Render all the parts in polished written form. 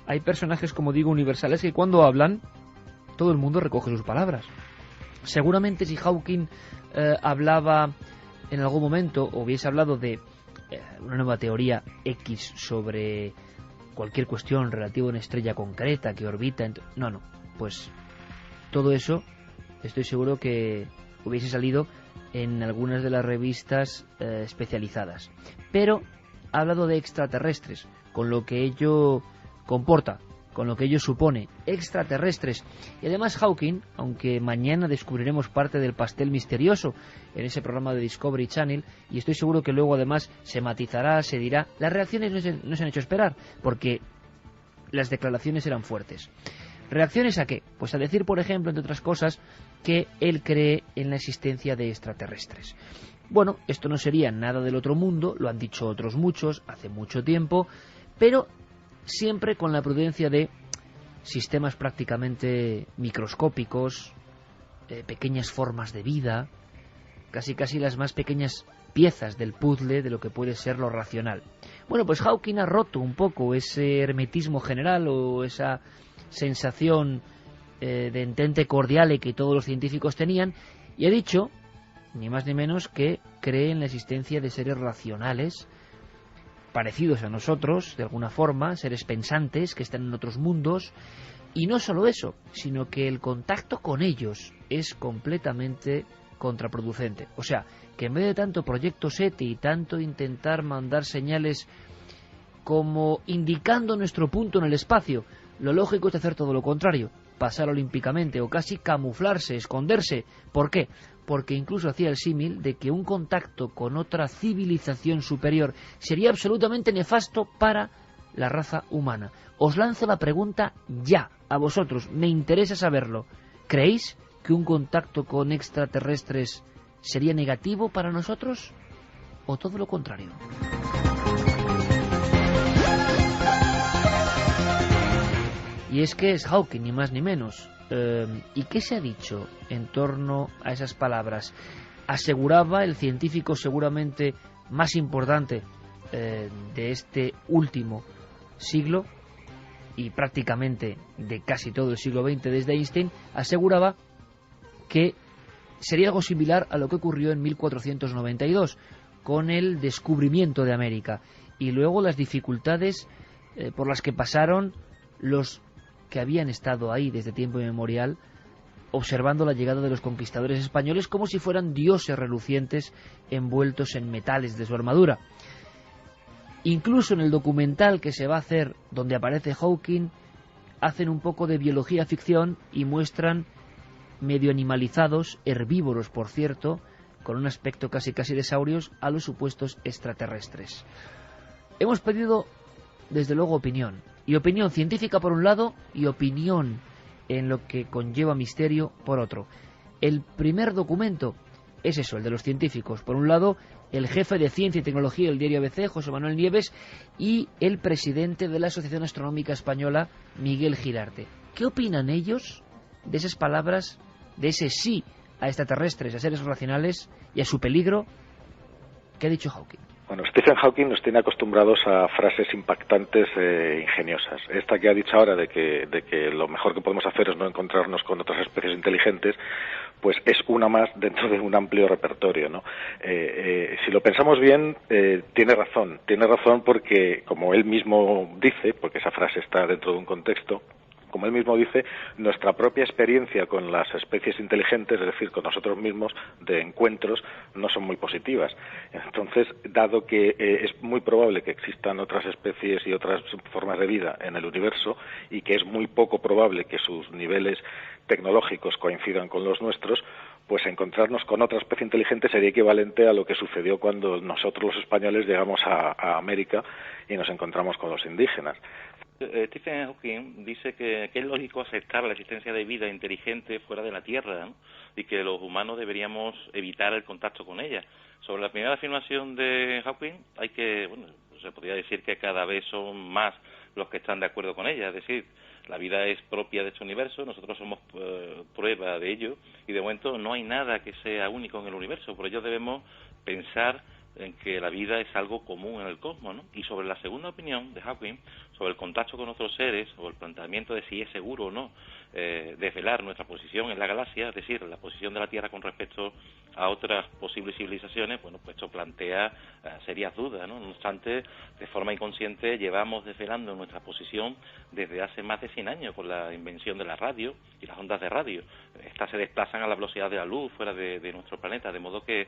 hay personajes, como digo, universales que cuando hablan, todo el mundo recoge sus palabras. Seguramente si Hawking hablaba en algún momento, o hubiese hablado de una nueva teoría X sobre cualquier cuestión relativa a una estrella concreta que orbita... No, pues todo eso estoy seguro que hubiese salido en algunas de las revistas especializadas. Pero ha hablado de extraterrestres, con lo que ello comporta, con lo que ello supone, extraterrestres. Y además Hawking, aunque mañana descubriremos parte del pastel misterioso en ese programa de Discovery Channel, y estoy seguro que luego además se matizará, se dirá, las reacciones no se han hecho esperar, porque las declaraciones eran fuertes. ¿Reacciones a qué? Pues a decir, por ejemplo, entre otras cosas, que él cree en la existencia de extraterrestres. Bueno, esto no sería nada del otro mundo, lo han dicho otros muchos, hace mucho tiempo, pero siempre con la prudencia de sistemas prácticamente microscópicos, pequeñas formas de vida, casi las más pequeñas piezas del puzzle de lo que puede ser lo racional. Bueno, pues Hawking ha roto un poco ese hermetismo general o esa sensación de entente cordial que todos los científicos tenían, y ha dicho, ni más ni menos, que cree en la existencia de seres racionales parecidos a nosotros, de alguna forma, seres pensantes que están en otros mundos, y no solo eso, sino que el contacto con ellos es completamente contraproducente. O sea, que en vez de tanto proyecto SETI y tanto intentar mandar señales como indicando nuestro punto en el espacio, lo lógico es hacer todo lo contrario, pasar olímpicamente o casi camuflarse, esconderse. ¿Por qué? Porque incluso hacía el símil de que un contacto con otra civilización superior sería absolutamente nefasto para la raza humana. Os lanzo la pregunta ya, a vosotros, me interesa saberlo. ¿Creéis que un contacto con extraterrestres sería negativo para nosotros? ¿O todo lo contrario? Y es que es Hawking, ni más ni menos. ¿Y qué se ha dicho en torno a esas palabras? Aseguraba el científico seguramente más importante de este último siglo, y prácticamente de casi todo el siglo XX desde Einstein, aseguraba que sería algo similar a lo que ocurrió en 1492 con el descubrimiento de América y luego las dificultades por las que pasaron los que habían estado ahí desde tiempo inmemorial, observando la llegada de los conquistadores españoles como si fueran dioses relucientes envueltos en metales de su armadura. Incluso en el documental que se va a hacer, donde aparece Hawking, hacen un poco de biología ficción y muestran medio animalizados, herbívoros por cierto, con un aspecto casi de saurios, a los supuestos extraterrestres. Hemos pedido, desde luego, opinión. Y opinión científica por un lado, y opinión en lo que conlleva misterio por otro. El primer documento es eso, el de los científicos. Por un lado, el jefe de Ciencia y Tecnología del diario ABC, José Manuel Nieves, y el presidente de la Asociación Astronómica Española, Miguel Girarte. ¿Qué opinan ellos de esas palabras, de ese sí a extraterrestres, a seres racionales y a su peligro? ¿Qué ha dicho Hawking? Bueno, Stephen Hawking nos tiene acostumbrados a frases impactantes e ingeniosas. Esta que ha dicho ahora de que lo mejor que podemos hacer es no encontrarnos con otras especies inteligentes, pues es una más dentro de un amplio repertorio, ¿no? Si lo pensamos bien, tiene razón porque, como él mismo dice, porque esa frase está dentro de un contexto, como él mismo dice, nuestra propia experiencia con las especies inteligentes, es decir, con nosotros mismos, de encuentros, no son muy positivas. Entonces, dado que es muy probable que existan otras especies y otras formas de vida en el universo, y que es muy poco probable que sus niveles tecnológicos coincidan con los nuestros, pues encontrarnos con otra especie inteligente sería equivalente a lo que sucedió cuando nosotros los españoles llegamos a América y nos encontramos con los indígenas. Stephen Hawking dice que es lógico aceptar la existencia de vida inteligente fuera de la Tierra, ¿no? Y que los humanos deberíamos evitar el contacto con ella. Sobre la primera afirmación de Hawking, se podría decir que cada vez son más los que están de acuerdo con ella. Es decir, la vida es propia de este universo, nosotros somos prueba de ello, y de momento no hay nada que sea único en el universo. Por ello debemos pensar en que la vida es algo común en el cosmos, ¿no? Y sobre la segunda opinión de Hawking, sobre el contacto con otros seres, o el planteamiento de si es seguro o no desvelar nuestra posición en la galaxia, es decir, la posición de la Tierra con respecto a otras posibles civilizaciones, bueno, pues esto plantea serias dudas, ¿no? No obstante, de forma inconsciente llevamos desvelando nuestra posición desde hace más de 100 años con la invención de la radio y las ondas de radio. Estas se desplazan a la velocidad de la luz fuera de nuestro planeta, de modo que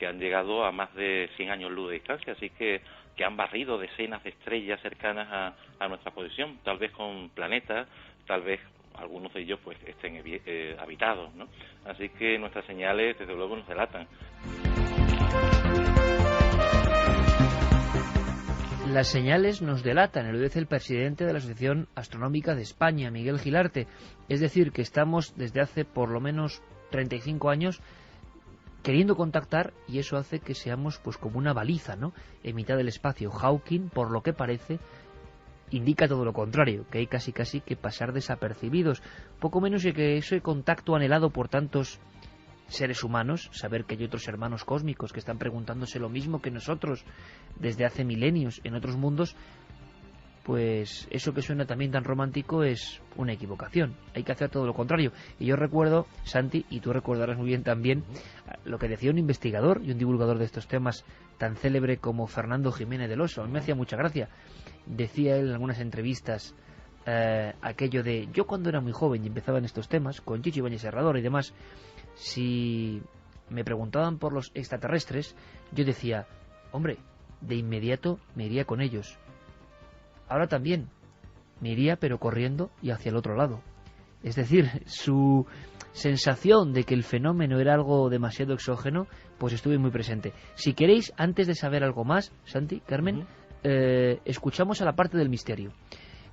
han llegado a más de 100 años luz de distancia, así que han barrido decenas de estrellas cercanas a nuestra posición, tal vez con planetas, tal vez algunos de ellos pues estén habitados, ¿no? Así que nuestras señales desde luego nos delatan. Las señales nos delatan, lo dice el presidente de la Asociación Astronómica de España, Miguel Gilarte. Es decir, que estamos desde hace por lo menos 35 años queriendo contactar, y eso hace que seamos pues como una baliza, ¿no?, en mitad del espacio. Hawking, por lo que parece, indica todo lo contrario, que hay casi que pasar desapercibidos, poco menos que ese contacto anhelado por tantos seres humanos, saber que hay otros hermanos cósmicos que están preguntándose lo mismo que nosotros desde hace milenios en otros mundos, pues eso que suena también tan romántico es una equivocación. Hay que hacer todo lo contrario. Y yo recuerdo, Santi, y tú recordarás muy bien también, lo que decía un investigador y un divulgador de estos temas tan célebre como Fernando Jiménez del Oso. A mí me hacía mucha gracia. Decía él en algunas entrevistas aquello de: yo cuando era muy joven y empezaba en estos temas, con Chicho Ibáñez Serrador y demás, si me preguntaban por los extraterrestres, yo decía, hombre, de inmediato me iría con ellos. Ahora también me iría, pero corriendo y hacia el otro lado. Es decir, su sensación de que el fenómeno era algo demasiado exógeno, pues estuve muy presente. Si queréis, antes de saber algo más, Santi, Carmen, escuchamos a la parte del misterio,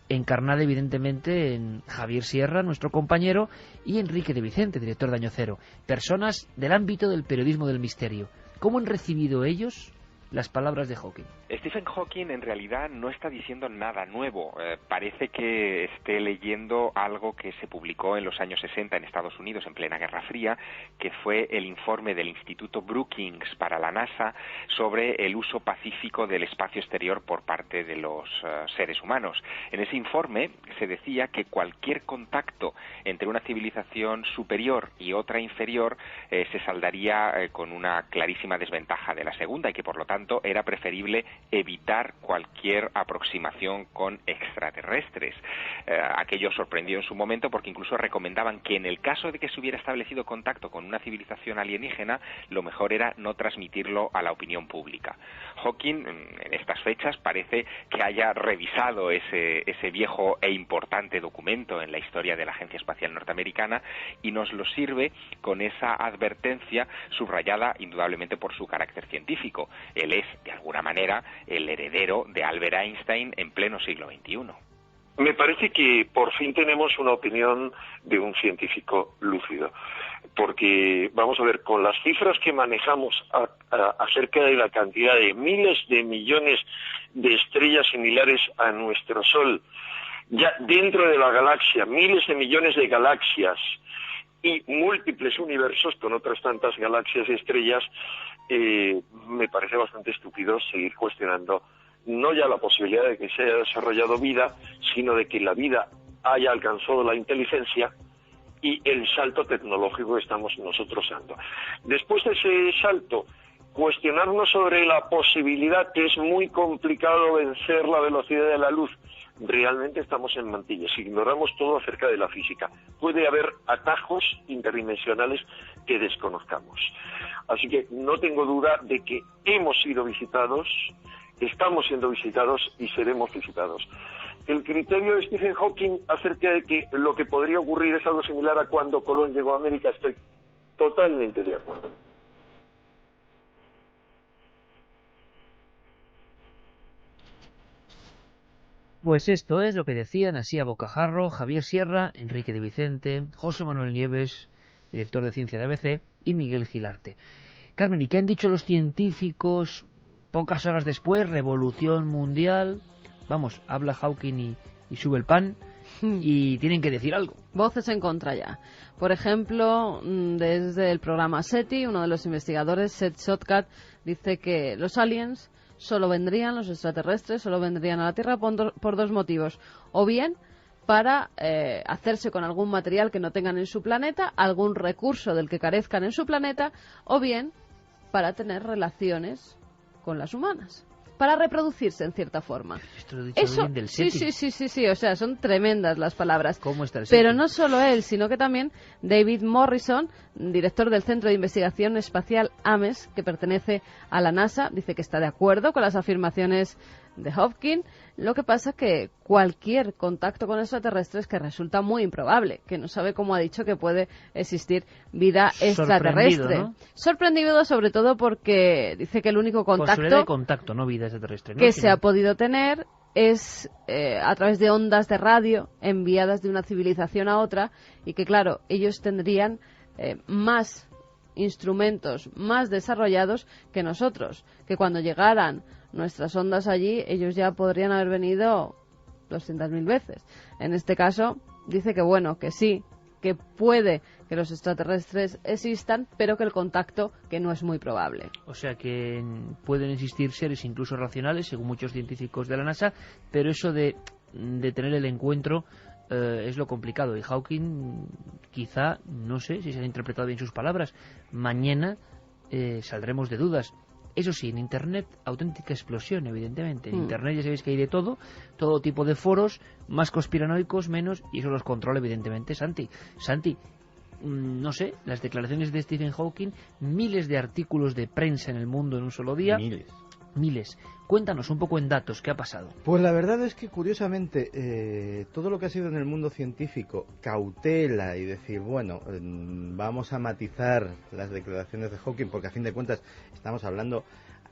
encarnada evidentemente en Javier Sierra, nuestro compañero, y Enrique de Vicente, director de Año Cero, personas del ámbito del periodismo del misterio. ¿Cómo han recibido ellos las palabras de Hawking? Stephen Hawking en realidad no está diciendo nada nuevo. Parece que esté leyendo algo que se publicó en los años 60 en Estados Unidos, en plena Guerra Fría, que fue el informe del Instituto Brookings para la NASA sobre el uso pacífico del espacio exterior por parte de los seres humanos. En ese informe se decía que cualquier contacto entre una civilización superior y otra inferior se saldaría con una clarísima desventaja de la segunda, y que por lo tanto era preferible evitar cualquier aproximación con extraterrestres. Aquello sorprendió en su momento, porque incluso recomendaban que en el caso de que se hubiera establecido contacto con una civilización alienígena, lo mejor era no transmitirlo a la opinión pública. Hawking, en estas fechas, parece que haya revisado ese viejo e importante documento en la historia de la Agencia Espacial Norteamericana, y nos lo sirve con esa advertencia subrayada indudablemente por su carácter científico. Él es, de alguna manera, el heredero de Albert Einstein en pleno siglo XXI. Me parece que por fin tenemos una opinión de un científico lúcido, porque, vamos a ver, con las cifras que manejamos acerca de la cantidad de miles de millones de estrellas similares a nuestro Sol, ya dentro de la galaxia, miles de millones de galaxias y múltiples universos con otras tantas galaxias y estrellas, me parece bastante estúpido seguir cuestionando no ya la posibilidad de que se haya desarrollado vida, sino de que la vida haya alcanzado la inteligencia y el salto tecnológico que estamos nosotros dando. Después de ese salto, cuestionarnos sobre la posibilidad, que es muy complicado vencer la velocidad de la luz. Realmente estamos en mantillas, ignoramos todo acerca de la física. Puede haber atajos interdimensionales que desconozcamos. Así que no tengo duda de que hemos sido visitados, estamos siendo visitados y seremos visitados. El criterio de Stephen Hawking acerca de que lo que podría ocurrir es algo similar a cuando Colón llegó a América, estoy totalmente de acuerdo. Pues esto es lo que decían así a bocajarro Javier Sierra, Enrique de Vicente, José Manuel Nieves, director de Ciencia de ABC, y Miguel Gilarte. Carmen, ¿y qué han dicho los científicos pocas horas después? Revolución mundial. Vamos, habla Hawking y sube el pan. y tienen que decir algo. Voces en contra ya. Por ejemplo, desde el programa SETI, uno de los investigadores, Seth Shotcut, dice que los aliens los extraterrestres solo vendrían a la Tierra por dos motivos. O bien para hacerse con algún material que no tengan en su planeta, algún recurso del que carezcan en su planeta, o bien para tener relaciones con las humanas, para reproducirse en cierta forma. Esto lo he dicho bien del SETI. Sí, o sea, son tremendas las palabras. ¿Cómo está el SETI? Pero no solo él, sino que también David Morrison, director del Centro de Investigación Espacial Ames, que pertenece a la NASA, dice que está de acuerdo con las afirmaciones de Hopkins. Lo que pasa que cualquier contacto con extraterrestres, que resulta muy improbable, que no sabe, como ha dicho, que puede existir vida extraterrestre. ¿No? Sorprendido sobre todo porque dice que el único Posibilidad de contacto, no vida extraterrestre, ¿no? que se ha podido tener es a través de ondas de radio enviadas de una civilización a otra, y que claro, ellos tendrían más instrumentos más desarrollados que nosotros, que cuando llegaran nuestras ondas allí, ellos ya podrían haber venido 200.000 veces. En este caso, dice que bueno, que sí, que puede que los extraterrestres existan, pero que el contacto que no es muy probable. O sea que pueden existir seres incluso racionales, según muchos científicos de la NASA, pero eso de tener el encuentro es lo complicado. Y Hawking, quizá, no sé si se han interpretado bien sus palabras, mañana saldremos de dudas. Eso sí, en Internet, auténtica explosión, evidentemente. En Internet ya sabéis que hay de todo tipo de foros, más conspiranoicos, menos, y eso los controla, evidentemente, Santi, no sé, las declaraciones de Stephen Hawking, miles de artículos de prensa en el mundo en un solo día. Miles. Cuéntanos un poco en datos, ¿qué ha pasado? Pues la verdad es que, curiosamente, todo lo que ha sido en el mundo científico, cautela y decir, bueno, vamos a matizar las declaraciones de Hawking, porque a fin de cuentas estamos hablando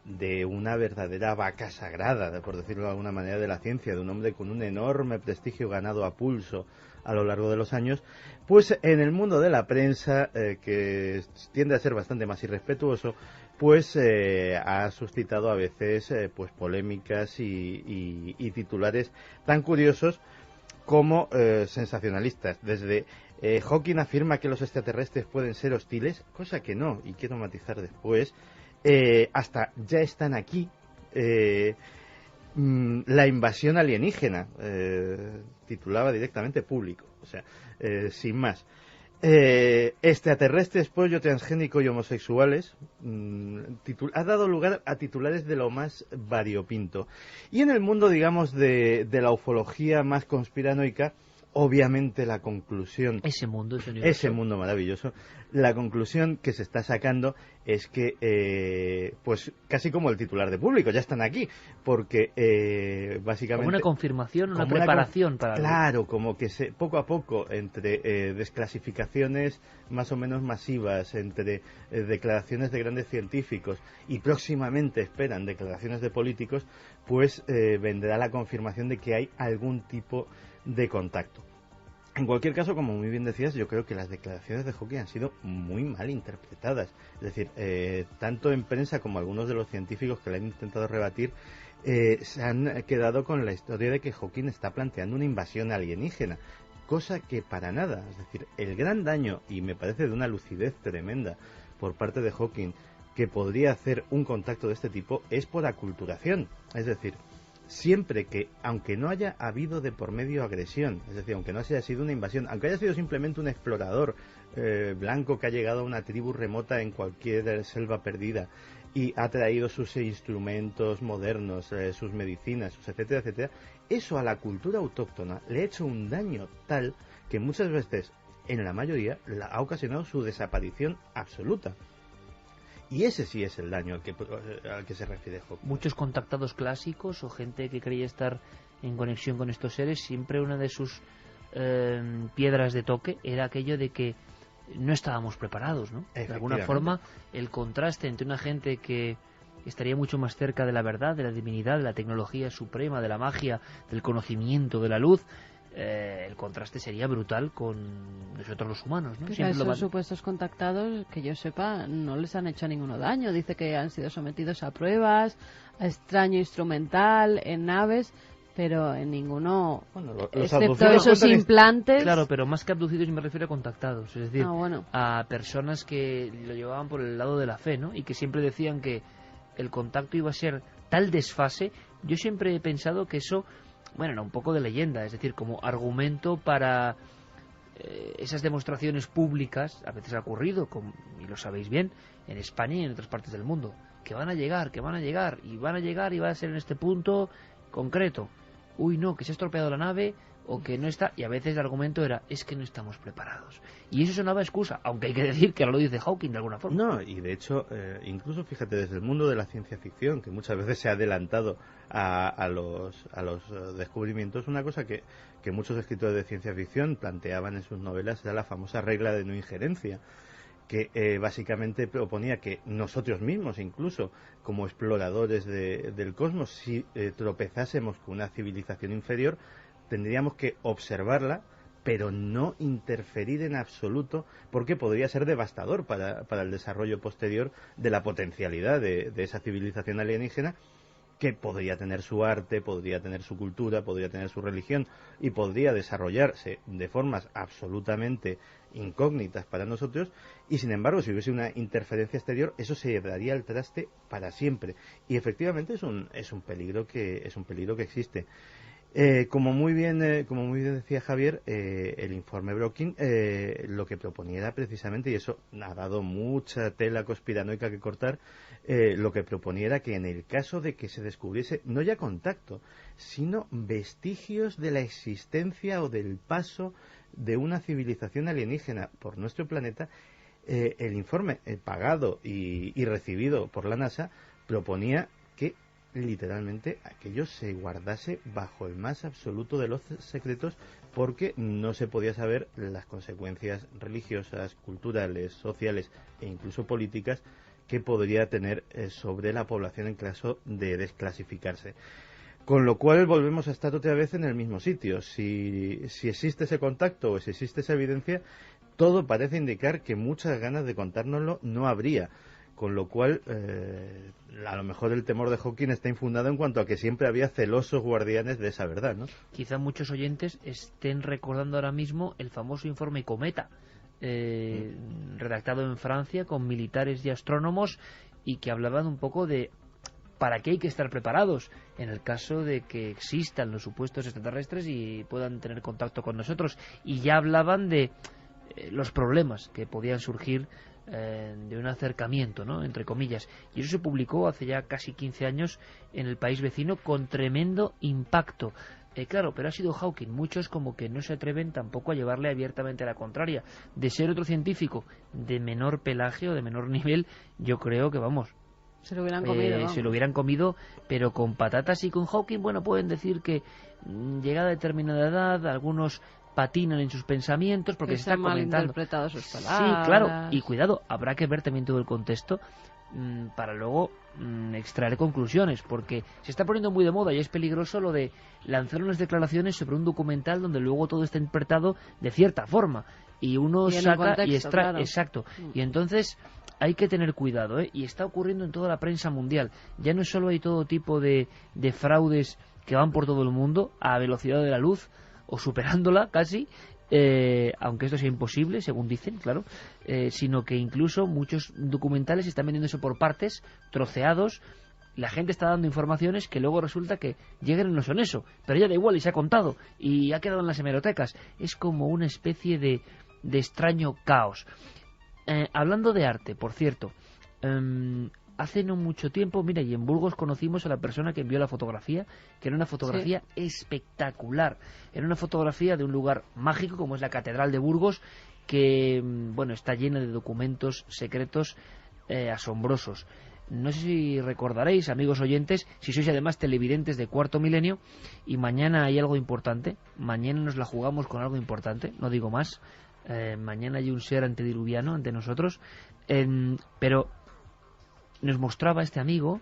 de una verdadera vaca sagrada, por decirlo de alguna manera, de la ciencia, de un hombre con un enorme prestigio ganado a pulso a lo largo de los años, pues en el mundo de la prensa, que tiende a ser bastante más irrespetuoso, pues ha suscitado a veces pues polémicas y titulares tan curiosos como sensacionalistas. Desde Hawking afirma que los extraterrestres pueden ser hostiles, cosa que no, y quiero matizar después, hasta ya están aquí, la invasión alienígena, titulaba directamente Público, o sea, sin más. Extraterrestres, pollo, transgénico y homosexuales, ha dado lugar a titulares de lo más variopinto. Y en el mundo, digamos, de la ufología más conspiranoica, obviamente la conclusión... Ese mundo maravilloso. La conclusión que se está sacando es que, pues casi como el titular de Público, ya están aquí, porque básicamente... Como una confirmación, una preparación para... Claro, como que poco a poco, entre desclasificaciones más o menos masivas, entre declaraciones de grandes científicos y próximamente esperan declaraciones de políticos, pues vendrá la confirmación de que hay algún tipo de contacto. En cualquier caso, como muy bien decías, yo creo que las declaraciones de Hawking han sido muy mal interpretadas. Es decir, tanto en prensa como algunos de los científicos que la han intentado rebatir se han quedado con la historia de que Hawking está planteando una invasión alienígena, cosa que para nada. Es decir, el gran daño, y me parece de una lucidez tremenda por parte de Hawking, que podría hacer un contacto de este tipo, es por aculturación. Es decir, siempre que, aunque no haya habido de por medio agresión, es decir, aunque no haya sido una invasión, aunque haya sido simplemente un explorador blanco que ha llegado a una tribu remota en cualquier selva perdida y ha traído sus instrumentos modernos, sus medicinas, sus etcétera, etcétera, eso a la cultura autóctona le ha hecho un daño tal que muchas veces, en la mayoría, ha ocasionado su desaparición absoluta. Y ese sí es el daño al que se refiere Hawking. Muchos contactados clásicos o gente que creía estar en conexión con estos seres, siempre una de sus piedras de toque era aquello de que no estábamos preparados, ¿no? De alguna forma, el contraste entre una gente que estaría mucho más cerca de la verdad, de la divinidad, de la tecnología suprema, de la magia, del conocimiento, de la luz, el contraste sería brutal con nosotros los humanos, ¿no? Pero a esos supuestos contactados, que yo sepa, no les han hecho ninguno daño. Dice que han sido sometidos a pruebas, a extraño instrumental, en naves, Pero en ninguno, Bueno, los excepto abducidos esos cuentan implantes. Claro, pero más que abducidos me refiero a contactados, es decir, Bueno. a personas que lo llevaban por el lado de la fe, ¿no? Y que siempre decían que el contacto iba a ser tal desfase. Yo siempre he pensado que eso, bueno, era un poco de leyenda, es decir, como argumento para esas demostraciones públicas. A veces ha ocurrido, y lo sabéis bien, en España y en otras partes del mundo, que van a llegar, y van a llegar y va a ser en este punto concreto. Uy, no, que se ha estropeado la nave o que no está, y a veces el argumento era, es que no estamos preparados. Y eso sonaba excusa, aunque hay que decir que ahora lo dice Hawking de alguna forma. No, y de hecho, incluso fíjate, desde el mundo de la ciencia ficción, que muchas veces se ha adelantado a los descubrimientos, una cosa que muchos escritores de ciencia ficción planteaban en sus novelas era la famosa regla de no injerencia, que básicamente proponía que nosotros mismos, incluso como exploradores del cosmos, si tropezásemos con una civilización inferior, tendríamos que observarla, pero no interferir en absoluto, porque podría ser devastador para el desarrollo posterior de la potencialidad de esa civilización alienígena, que podría tener su arte, podría tener su cultura, podría tener su religión y podría desarrollarse de formas absolutamente incógnitas para nosotros, y sin embargo, si hubiese una interferencia exterior, eso se daría al traste para siempre. Y efectivamente es un peligro que existe. Como muy bien decía Javier, el informe Brokin lo que proponía era precisamente, y eso ha dado mucha tela conspiranoica que cortar, lo que proponía era que en el caso de que se descubriese no ya contacto, sino vestigios de la existencia o del paso de una civilización alienígena por nuestro planeta, el informe pagado y recibido por la NASA proponía que literalmente aquello se guardase bajo el más absoluto de los secretos, porque no se podía saber las consecuencias religiosas, culturales, sociales e incluso políticas que podría tener sobre la población en caso de desclasificarse. Con lo cual volvemos a estar otra vez en el mismo sitio. Si existe ese contacto o si existe esa evidencia, todo parece indicar que muchas ganas de contárnoslo no habría. Con lo cual, a lo mejor el temor de Hawking está infundado en cuanto a que siempre había celosos guardianes de esa verdad, ¿no? Quizá muchos oyentes estén recordando ahora mismo el famoso informe Cometa, redactado en Francia con militares y astrónomos, y que hablaban un poco de para qué hay que estar preparados en el caso de que existan los supuestos extraterrestres y puedan tener contacto con nosotros. Y ya hablaban de los problemas que podían surgir de un acercamiento, ¿no?, entre comillas, y eso se publicó hace ya casi 15 años en el país vecino con tremendo impacto. Claro, pero ha sido Hawking. Muchos como que no se atreven tampoco a llevarle abiertamente a la contraria. De ser otro científico de menor pelaje o de menor nivel, yo creo que, vamos, se lo hubieran comido, se lo hubieran comido, pero con patatas. Y con Hawking, bueno, pueden decir que llegada a determinada edad, algunos patinan en sus pensamientos porque se está comentando. Interpretado sus palabras. Sí, claro, y cuidado, habrá que ver también todo el contexto para luego extraer conclusiones, porque se está poniendo muy de moda y es peligroso lo de lanzar unas declaraciones sobre un documental donde luego todo está interpretado de cierta forma y uno saca y extrae, claro. Exacto, y entonces hay que tener cuidado, y está ocurriendo en toda la prensa mundial. Ya no solo hay todo tipo de fraudes que van por todo el mundo a velocidad de la luz o superándola casi, aunque esto sea imposible, según dicen, claro, sino que incluso muchos documentales están vendiéndose por partes, troceados. La gente está dando informaciones que luego resulta que llegan y no son eso, pero ya da igual y se ha contado y ha quedado en las hemerotecas. Es como una especie de extraño caos. Hablando de arte, por cierto, hace no mucho tiempo, mira, y en Burgos conocimos a la persona que envió la fotografía, que era una fotografía espectacular. Era una fotografía de un lugar mágico como es la Catedral de Burgos, que, bueno, está llena de documentos secretos asombrosos. No sé si recordaréis, amigos oyentes, si sois además televidentes de Cuarto Milenio, y mañana hay algo importante, mañana nos la jugamos con algo importante, no digo más. Mañana hay un ser antediluviano ante nosotros, pero nos mostraba este amigo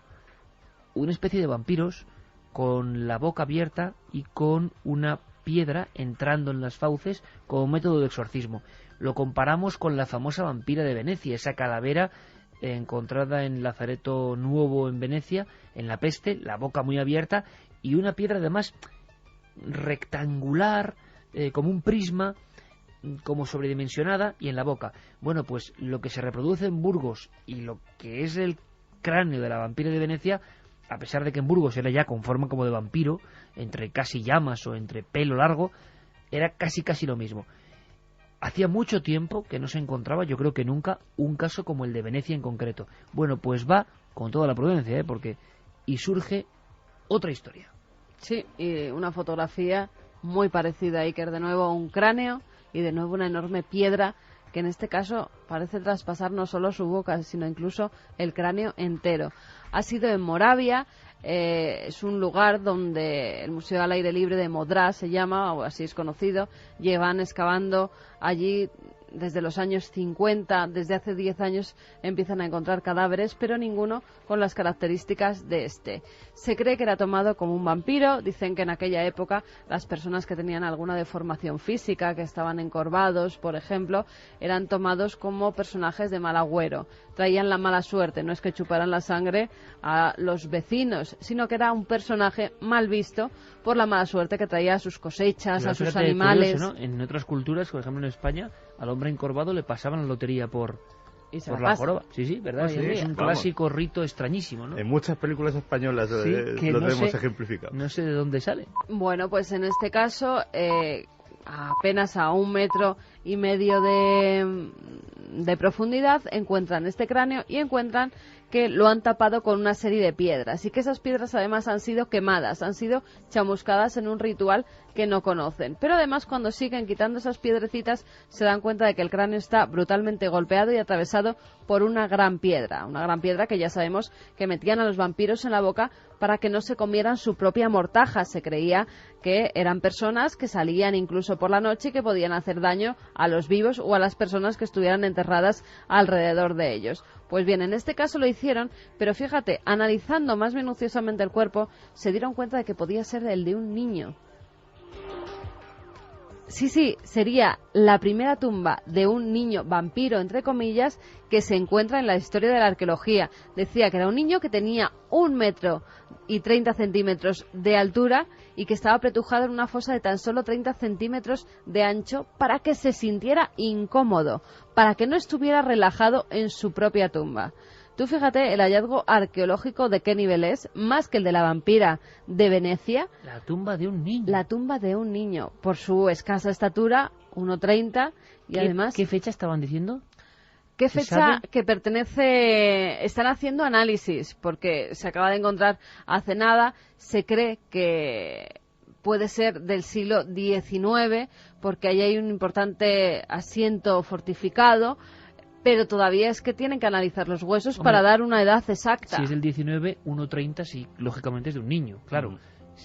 una especie de vampiros con la boca abierta y con una piedra entrando en las fauces como método de exorcismo. Lo comparamos con la famosa vampira de Venecia, esa calavera encontrada en Lazareto Nuovo en Venecia, en la peste, la boca muy abierta y una piedra además rectangular, como un prisma, como sobredimensionada, y en la boca. Bueno, pues lo que se reproduce en Burgos y lo que es el cráneo de la vampira de Venecia, a pesar de que en Burgos era ya con forma como de vampiro, entre casi llamas o entre pelo largo, era casi lo mismo. Hacía mucho tiempo que no se encontraba, yo creo que nunca, un caso como el de Venecia en concreto. Bueno, pues va con toda la prudencia, porque y surge otra historia. Sí, y una fotografía muy parecida, Iker, de nuevo un cráneo y de nuevo una enorme piedra que en este caso parece traspasar no solo su boca, sino incluso el cráneo entero. Ha sido en Moravia, es un lugar donde el Museo al Aire Libre de Modrá se llama, o así es conocido. Llevan excavando allí desde los años 50, desde hace 10 años empiezan a encontrar cadáveres, pero ninguno con las características de este. Se cree que era tomado como un vampiro. Dicen que en aquella época las personas que tenían alguna deformación física, que estaban encorvados, por ejemplo, eran tomados como personajes de mal agüero. Traían la mala suerte, no es que chuparan la sangre a los vecinos, sino que era un personaje mal visto por la mala suerte que traía a sus cosechas, a sus animales. Curioso, ¿no? En otras culturas, por ejemplo en España, al hombre encorvado le pasaban la lotería por la joroba. Sí, ¿verdad? Sí, es un clásico rito extrañísimo, ¿no? En muchas películas españolas lo tenemos ejemplificado. No sé de dónde sale. Bueno, pues en este caso, apenas a 1,5 metros de profundidad, encuentran este cráneo y encuentran que lo han tapado con una serie de piedras, y que esas piedras además han sido quemadas, han sido chamuscadas en un ritual que no conocen. Pero además, cuando siguen quitando esas piedrecitas, se dan cuenta de que el cráneo está brutalmente golpeado y atravesado por una gran piedra que ya sabemos que metían a los vampiros en la boca para que no se comieran su propia mortaja. Se creía que eran personas que salían incluso por la noche y que podían hacer daño a los vivos o a las personas que estuvieran enterradas alrededor de ellos. Pues bien, en este caso lo hicieron, pero fíjate, analizando más minuciosamente el cuerpo, se dieron cuenta de que podía ser el de un niño. Sí, sería la primera tumba de un niño vampiro, entre comillas, que se encuentra en la historia de la arqueología. Decía que era un niño que tenía 1,30 metros de altura y que estaba apretujado en una fosa de tan solo 30 centímetros de ancho para que se sintiera incómodo, para que no estuviera relajado en su propia tumba. Tú fíjate el hallazgo arqueológico de qué nivel es, más que el de la vampira de Venecia. La tumba de un niño. La tumba de un niño, por su escasa estatura, 1,30, y además... ¿Qué fecha estaban diciendo? ¿Qué fecha que pertenece? Están haciendo análisis, porque se acaba de encontrar hace nada. Se cree que puede ser del siglo XIX, porque ahí hay un importante asiento fortificado, pero todavía es que tienen que analizar los huesos para dar una edad exacta. Si es del 19, 1,30 sí, lógicamente es de un niño, claro.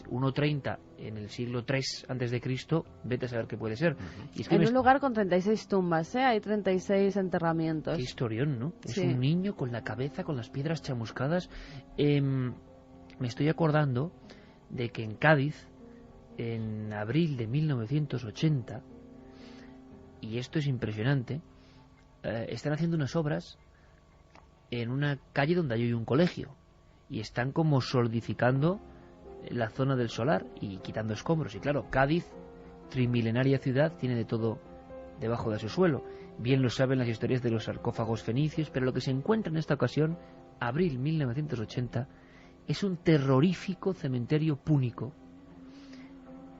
1,30 en el siglo III antes de Cristo, vete a saber qué puede ser. Y es que en un lugar con 36 tumbas, hay 36 enterramientos. Qué historión, ¿no? Sí. Es un niño con la cabeza, con las piedras chamuscadas. Me estoy acordando de que en Cádiz, en abril de 1980, y esto es impresionante, están haciendo unas obras en una calle donde hay un colegio y están como solidificando la zona del solar y quitando escombros. Y claro, Cádiz, trimilenaria ciudad, tiene de todo debajo de su suelo. Bien lo saben las historias de los sarcófagos fenicios, pero lo que se encuentra en esta ocasión, abril 1980, es un terrorífico cementerio púnico.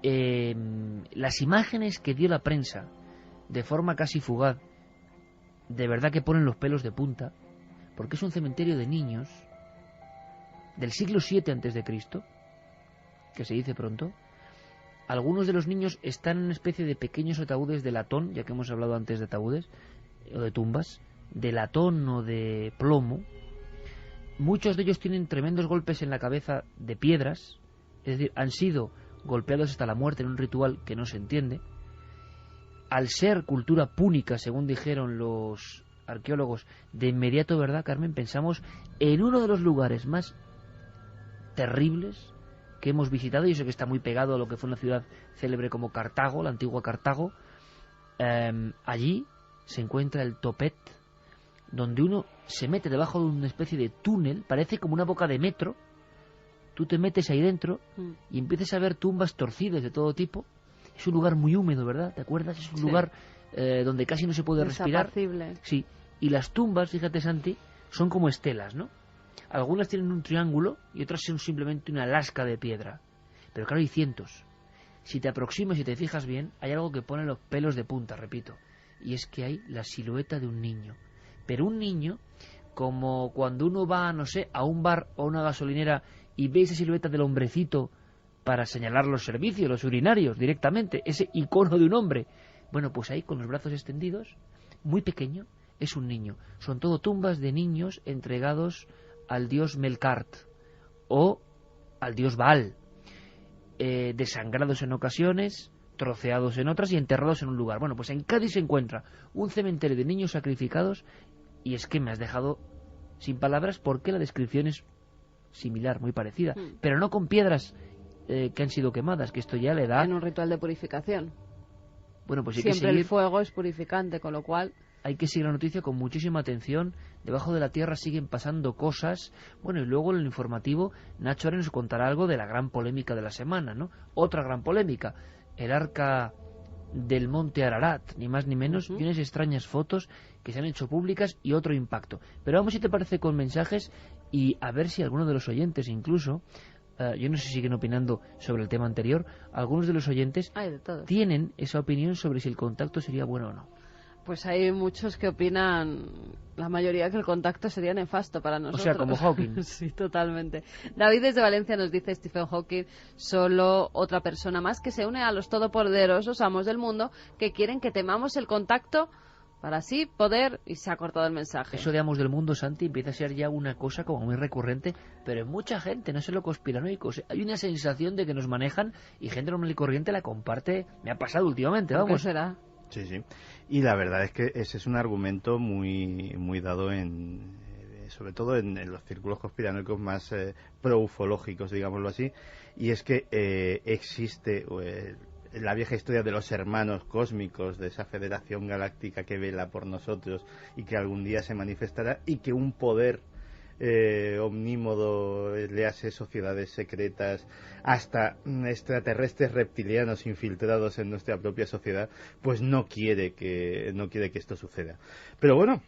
Las imágenes que dio la prensa de forma casi fugaz, de verdad que ponen los pelos de punta, porque es un cementerio de niños del siglo VII antes de Cristo, que se dice pronto. Algunos de los niños están en una especie de pequeños ataúdes de latón, ya que hemos hablado antes de ataúdes o de tumbas, de latón o de plomo. Muchos de ellos tienen tremendos golpes en la cabeza de piedras, es decir, han sido golpeados hasta la muerte en un ritual que no se entiende. Al ser cultura púnica, según dijeron los arqueólogos, de inmediato, ¿verdad, Carmen? Pensamos en uno de los lugares más terribles que hemos visitado, y eso que está muy pegado a lo que fue una ciudad célebre como Cartago, la antigua Cartago. Allí se encuentra el Topet, donde uno se mete debajo de una especie de túnel, parece como una boca de metro, tú te metes ahí dentro y empiezas a ver tumbas torcidas de todo tipo. Es un lugar muy húmedo, ¿verdad? ¿Te acuerdas? Es un lugar donde casi no se puede respirar. Sí. Y las tumbas, fíjate, Santi, son como estelas, ¿no? Algunas tienen un triángulo y otras son simplemente una lasca de piedra. Pero claro, hay cientos. Si te aproximas y te fijas bien, hay algo que pone los pelos de punta, repito. Y es que hay la silueta de un niño. Pero un niño, como cuando uno va, no sé, a un bar o a una gasolinera y ve esa silueta del hombrecito para señalar los servicios, los urinarios, directamente, ese icono de un hombre. Bueno, pues ahí, con los brazos extendidos, muy pequeño, es un niño. Son todo tumbas de niños entregados al dios Melkart o al dios Baal, desangrados en ocasiones, troceados en otras y enterrados en un lugar. Bueno, pues en Cádiz se encuentra un cementerio de niños sacrificados y es que me has dejado sin palabras porque la descripción es similar, muy parecida, pero no con piedras que han sido quemadas, que esto ya le da... En un ritual de purificación. Bueno, pues hay siempre que seguir... el fuego es purificante, con lo cual... Hay que seguir la noticia con muchísima atención. Debajo de la tierra siguen pasando cosas. Bueno, y luego en el informativo Nacho ahora nos contará algo de la gran polémica de la semana, ¿no? Otra gran polémica. El arca del monte Ararat, ni más ni menos, y unas extrañas fotos que se han hecho públicas y otro impacto. Pero vamos, si te parece, con mensajes y a ver si alguno de los oyentes incluso... yo no sé si siguen opinando sobre el tema anterior. Algunos de los oyentes tienen esa opinión sobre si el contacto sería bueno o no. Pues hay muchos que opinan, la mayoría, que el contacto sería nefasto para nosotros. O sea, como Hawking. Sí, totalmente. David desde Valencia nos dice: Stephen Hawking, solo otra persona más que se une a los todopoderosos amos del mundo que quieren que temamos el contacto para así poder... Y se ha cortado el mensaje. Eso de amos del mundo, Santi, empieza a ser ya una cosa como muy recurrente, pero en mucha gente, no solo conspiranoicos. Hay una sensación de que nos manejan y gente normal y corriente la comparte. Me ha pasado últimamente, vamos. ¿Por qué será? Sí, sí. Y la verdad es que ese es un argumento muy dado sobre todo en los círculos conspiranoicos más pro-ufológicos, digámoslo así, y es que existe la vieja historia de los hermanos cósmicos, de esa federación galáctica que vela por nosotros y que algún día se manifestará, y que un poder omnímodo, léase sociedades secretas, hasta extraterrestres reptilianos infiltrados en nuestra propia sociedad, pues no quiere que esto suceda. Pero bueno,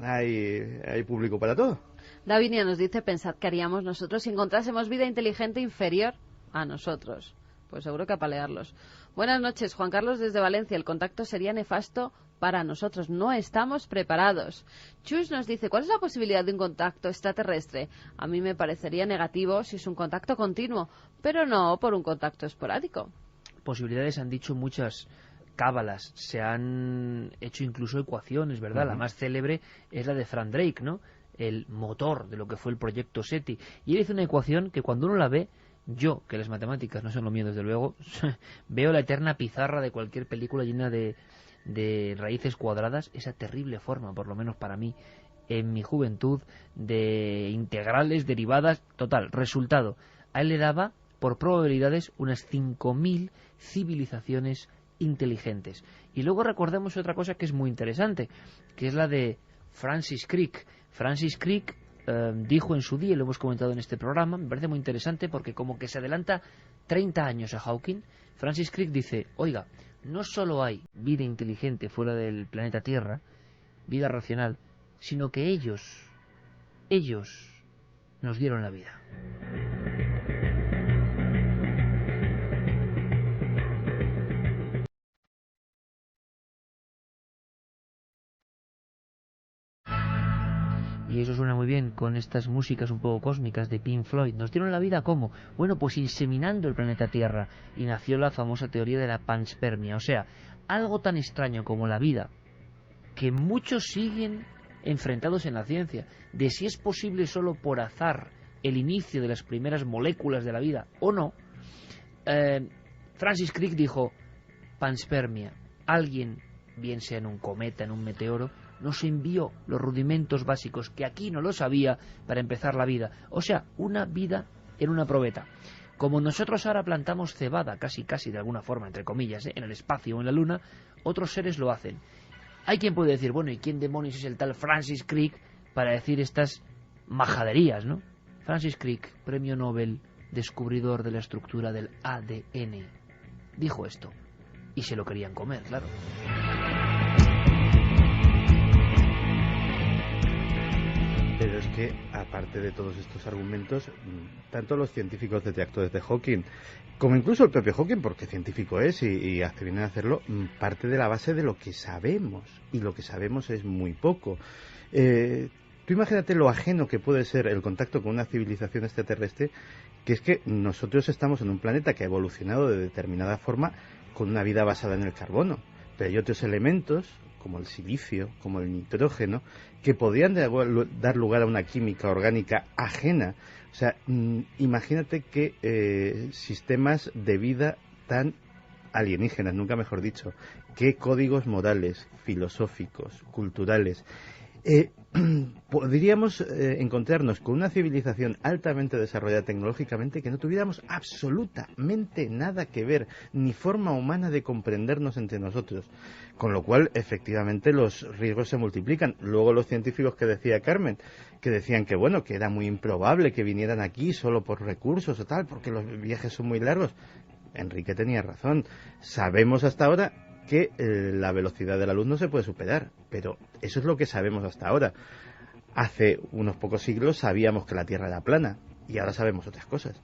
hay público para todo. Davinia nos dice: pensad qué haríamos nosotros si encontrásemos vida inteligente inferior a nosotros. Pues seguro que apalearlos. Buenas noches, Juan Carlos desde Valencia. El contacto sería nefasto para nosotros. No estamos preparados. Chus nos dice: ¿cuál es la posibilidad de un contacto extraterrestre? A mí me parecería negativo si es un contacto continuo, pero no por un contacto esporádico. Posibilidades han dicho muchas cábalas. Se han hecho incluso ecuaciones, ¿verdad? La más célebre es la de Frank Drake, ¿no? El motor de lo que fue el proyecto SETI. Y él hizo una ecuación que cuando uno la ve, yo, que las matemáticas no son lo mío desde luego, veo la eterna pizarra de cualquier película llena de raíces cuadradas, esa terrible forma, por lo menos para mí, en mi juventud, de integrales, derivadas, total, resultado. A él le daba, por probabilidades, unas 5.000 civilizaciones inteligentes. Y luego recordemos otra cosa que es muy interesante, que es la de Francis Crick. Francis Crick dijo en su día, y lo hemos comentado en este programa, me parece muy interesante porque como que se adelanta 30 años a Hawking. Francis Crick dice: oiga, no solo hay vida inteligente fuera del planeta Tierra, vida racional, sino que ellos nos dieron la vida. Y eso suena muy bien con estas músicas un poco cósmicas de Pink Floyd. ¿Nos dieron la vida cómo? Bueno, pues inseminando el planeta Tierra. Y nació la famosa teoría de la panspermia. O sea, algo tan extraño como la vida, que muchos siguen enfrentados en la ciencia, de si es posible solo por azar el inicio de las primeras moléculas de la vida o no. Francis Crick dijo: panspermia. Alguien, bien sea en un cometa, en un meteoro, nos envió los rudimentos básicos que aquí no los había para empezar la vida. O sea, una vida en una probeta. Como nosotros ahora plantamos cebada, casi de alguna forma, entre comillas, en el espacio o en la luna, otros seres lo hacen. Hay quien puede decir: bueno, ¿y quién demonios es el tal Francis Crick para decir estas majaderías, no? Francis Crick, premio Nobel descubridor de la estructura del ADN. Dijo esto. Y se lo querían comer, claro. Pero es que, aparte de todos estos argumentos, tanto los científicos detractores de Hawking, como incluso el propio Hawking, porque científico es y hace bien en hacerlo, parte de la base de lo que sabemos, y lo que sabemos es muy poco. Tú imagínate lo ajeno que puede ser el contacto con una civilización extraterrestre, que es que nosotros estamos en un planeta que ha evolucionado de determinada forma con una vida basada en el carbono, pero hay otros elementos, como el silicio, como el nitrógeno, que podrían dar lugar a una química orgánica ajena. O sea, imagínate que sistemas de vida tan alienígenas, nunca mejor dicho, qué códigos morales, filosóficos, culturales. Podríamos encontrarnos con una civilización altamente desarrollada tecnológicamente que no tuviéramos absolutamente nada que ver, ni forma humana de comprendernos entre nosotros, con lo cual efectivamente los riesgos se multiplican. Luego los científicos que decía Carmen, que decían que bueno, que era muy improbable que vinieran aquí solo por recursos o tal, porque los viajes son muy largos. Enrique tenía razón. Sabemos hasta ahora que la velocidad de la luz no se puede superar, pero eso es lo que sabemos hasta ahora. Hace unos pocos siglos sabíamos que la Tierra era plana y ahora sabemos otras cosas.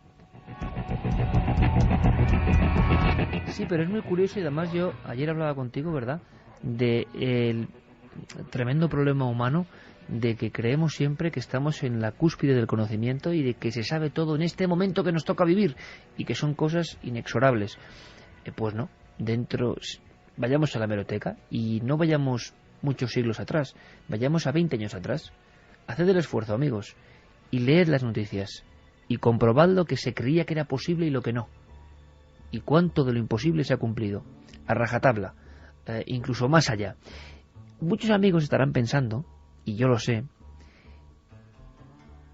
Sí, pero es muy curioso y además yo ayer hablaba contigo, ¿verdad?, de el tremendo problema humano de que creemos siempre que estamos en la cúspide del conocimiento y de que se sabe todo en este momento que nos toca vivir y que son cosas inexorables. Pues no, vayamos a la hemeroteca y no vayamos muchos siglos atrás, vayamos a 20 años atrás. Haced el esfuerzo, amigos, y leed las noticias y comprobad lo que se creía que era posible y lo que no. Y cuánto de lo imposible se ha cumplido, a rajatabla, incluso más allá. Muchos amigos estarán pensando, y yo lo sé,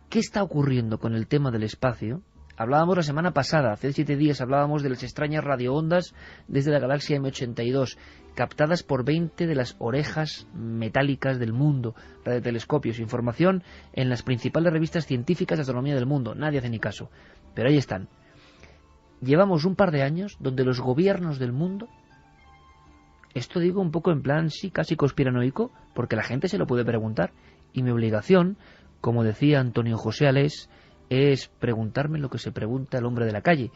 ¿qué está ocurriendo con el tema del espacio? Hablábamos la semana pasada, hace 7 días hablábamos de las extrañas radioondas desde la galaxia M82, captadas por 20 de las orejas metálicas del mundo, radiotelescopios, información en las principales revistas científicas de astronomía del mundo. Nadie hace ni caso, pero ahí están. Llevamos un par de años donde los gobiernos del mundo, esto digo un poco en plan sí, casi conspiranoico, porque la gente se lo puede preguntar, y mi obligación, como decía Antonio José Alés, es preguntarme lo que se pregunta el hombre de la calle.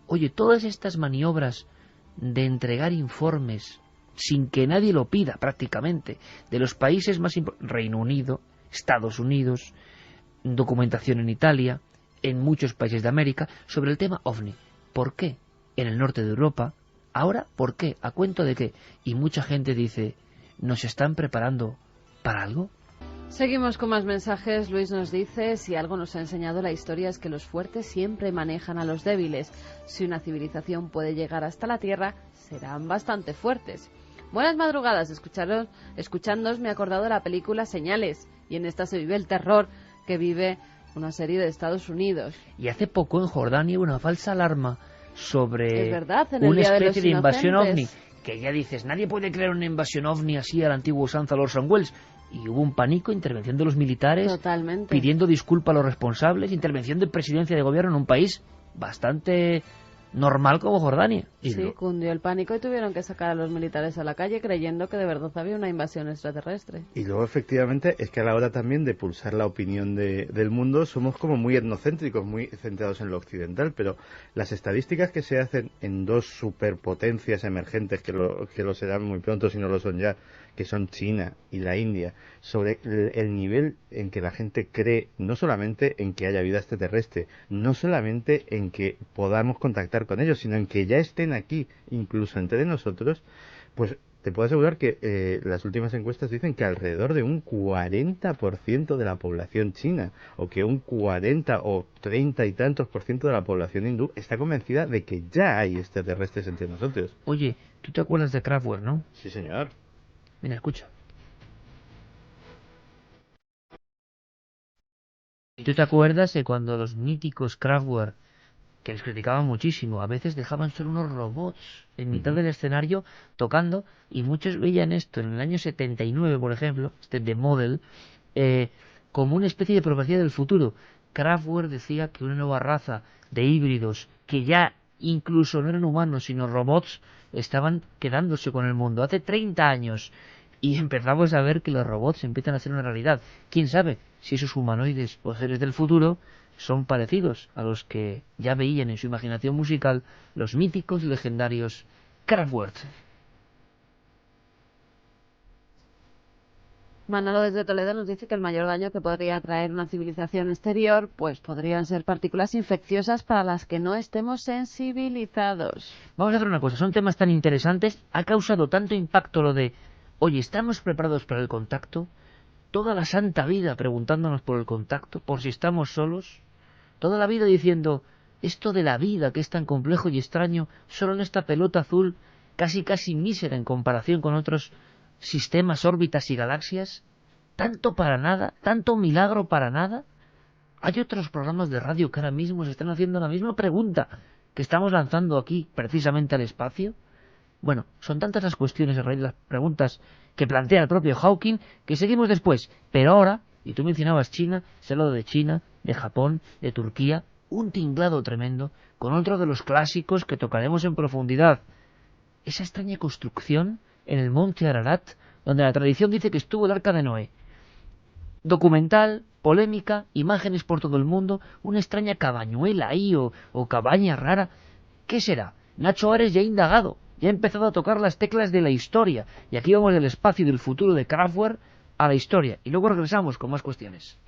Oye, todas estas maniobras de entregar informes sin que nadie lo pida prácticamente, de los países más importantes, Reino Unido, Estados Unidos, documentación en Italia, en muchos países de América, sobre el tema OVNI. ¿Por qué? En el norte de Europa. Ahora, ¿por qué? ¿A cuento de qué? Y mucha gente dice, ¿nos están preparando para algo? Seguimos con más mensajes. Luis nos dice, si algo nos ha enseñado la historia es que los fuertes siempre manejan a los débiles. Si una civilización puede llegar hasta la Tierra, serán bastante fuertes. Buenas madrugadas, escuchándoos me he acordado de la película Señales, y en esta se vive el terror que vive una serie de Estados Unidos. Y hace poco en Jordania hubo una falsa alarma sobre es verdad, en el una Día especie de invasión ovni, Inocentes. que ya dices, nadie puede creer una invasión ovni así al antiguo usanza de Orson Welles. Y hubo un pánico, intervención de los militares, Totalmente. pidiendo disculpas a los responsables, intervención de presidencia de gobierno en un país bastante normal como Jordania. Sí, cundió el pánico y tuvieron que sacar a los militares a la calle creyendo que de verdad había una invasión extraterrestre. Y luego efectivamente es que a la hora también de pulsar la opinión del mundo somos como muy etnocéntricos, muy centrados en lo occidental, pero las estadísticas que se hacen en dos superpotencias emergentes que lo serán muy pronto si no lo son ya, que son China y la India, sobre el nivel en que la gente cree no solamente en que haya vida extraterrestre, no solamente en que podamos contactar con ellos, sino en que ya estén aquí, incluso entre nosotros, pues te puedo asegurar que las últimas encuestas dicen que alrededor de un 40% de la población china, o que un 40 o 30 y tantos % de la población hindú está convencida de que ya hay extraterrestres entre nosotros. Oye, ¿tú te acuerdas de Kraftwerk, no? Sí, señor. Mira, escucha. ¿Tú te acuerdas de cuando los míticos Kraftwerk, que les criticaban muchísimo, a veces dejaban solo unos robots en mitad del escenario tocando, y muchos veían esto en el año 79, por ejemplo, The Model, como una especie de profecía del futuro, Kraftwerk decía que una nueva raza de híbridos que ya incluso no eran humanos sino robots estaban quedándose con el mundo hace 30 años y empezamos a ver que los robots empiezan a ser una realidad. ¿Quién sabe si esos humanoides o seres del futuro son parecidos a los que ya veían en su imaginación musical los míticos y legendarios Kraftwerk? Manolo desde Toledo nos dice que el mayor daño que podría traer una civilización exterior pues podrían ser partículas infecciosas para las que no estemos sensibilizados. Vamos a hacer una cosa, son temas tan interesantes, ha causado tanto impacto lo de oye, ¿estamos preparados para el contacto? Toda la santa vida preguntándonos por el contacto, por si estamos solos. Toda la vida diciendo, esto de la vida que es tan complejo y extraño, solo en esta pelota azul, casi mísera en comparación con otros sistemas, órbitas y galaxias, tanto para nada, tanto milagro para nada. Hay otros programas de radio que ahora mismo se están haciendo la misma pregunta que estamos lanzando aquí, precisamente al espacio. Bueno, son tantas las cuestiones a raíz de las preguntas que plantea el propio Hawking que seguimos después. Pero ahora, y tú mencionabas China, se ha hablado de China, de Japón, de Turquía, un tinglado tremendo con otro de los clásicos que tocaremos en profundidad. Esa extraña construcción en el monte Ararat, donde la tradición dice que estuvo el Arca de Noé. Documental, polémica, imágenes por todo el mundo, una extraña cabañuela ahí o cabaña rara. ¿Qué será? Nacho Ares ya ha indagado, ya ha empezado a tocar las teclas de la historia. Y aquí vamos del espacio y del futuro de Kraftwerk a la historia. Y luego regresamos con más cuestiones.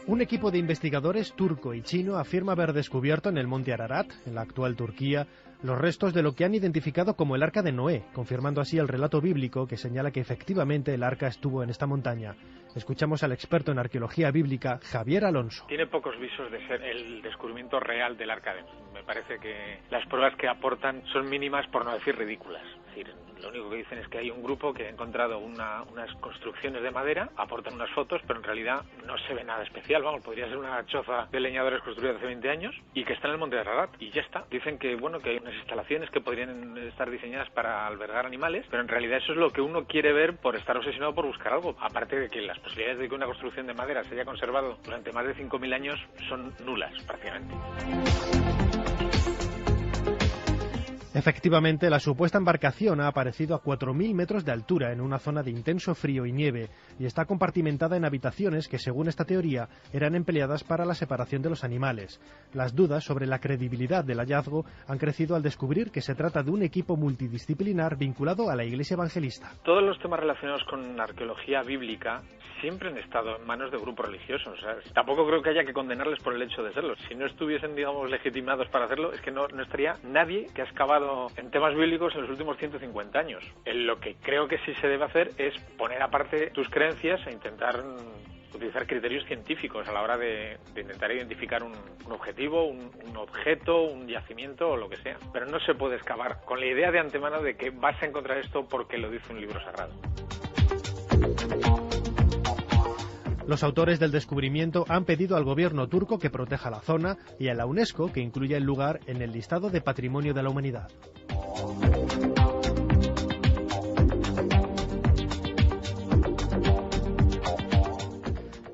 Un equipo de investigadores turco y chino afirma haber descubierto en el monte Ararat, en la actual Turquía, los restos de lo que han identificado como el Arca de Noé, confirmando así el relato bíblico que señala que efectivamente el arca estuvo en esta montaña. Escuchamos al experto en arqueología bíblica, Javier Alonso. Tiene pocos visos de ser el descubrimiento real del Arca de Noé. Me parece que las pruebas que aportan son mínimas, por no decir ridículas. Es decir, lo único que dicen es que hay un grupo que ha encontrado unas construcciones de madera, aportan unas fotos, pero en realidad no se ve nada especial. Vamos, podría ser una choza de leñadores construida hace 20 años y que está en el monte de Ararat y ya está. Dicen que bueno, que hay unas instalaciones que podrían estar diseñadas para albergar animales, pero en realidad eso es lo que uno quiere ver por estar obsesionado por buscar algo. Aparte de que las posibilidades de que una construcción de madera se haya conservado durante más de 5.000 años son nulas, prácticamente. Efectivamente, la supuesta embarcación ha aparecido a 4.000 metros de altura en una zona de intenso frío y nieve y está compartimentada en habitaciones que, según esta teoría, eran empleadas para la separación de los animales. Las dudas sobre la credibilidad del hallazgo han crecido al descubrir que se trata de un equipo multidisciplinar vinculado a la Iglesia Evangelista. Todos los temas relacionados con arqueología bíblica siempre han estado en manos de grupos religiosos. O sea, tampoco creo que haya que condenarles por el hecho de serlo. Si no estuviesen, digamos, legitimados para hacerlo, es que no estaría nadie que ha excavado en temas bíblicos en los últimos 150 años. Lo que creo que sí se debe hacer es poner aparte tus creencias e intentar utilizar criterios científicos a la hora de intentar identificar un objetivo, un objeto, un yacimiento o lo que sea. Pero no se puede excavar con la idea de antemano de que vas a encontrar esto porque lo dice un libro sagrado. Los autores del descubrimiento han pedido al gobierno turco que proteja la zona y a la UNESCO que incluya el lugar en el listado de Patrimonio de la Humanidad.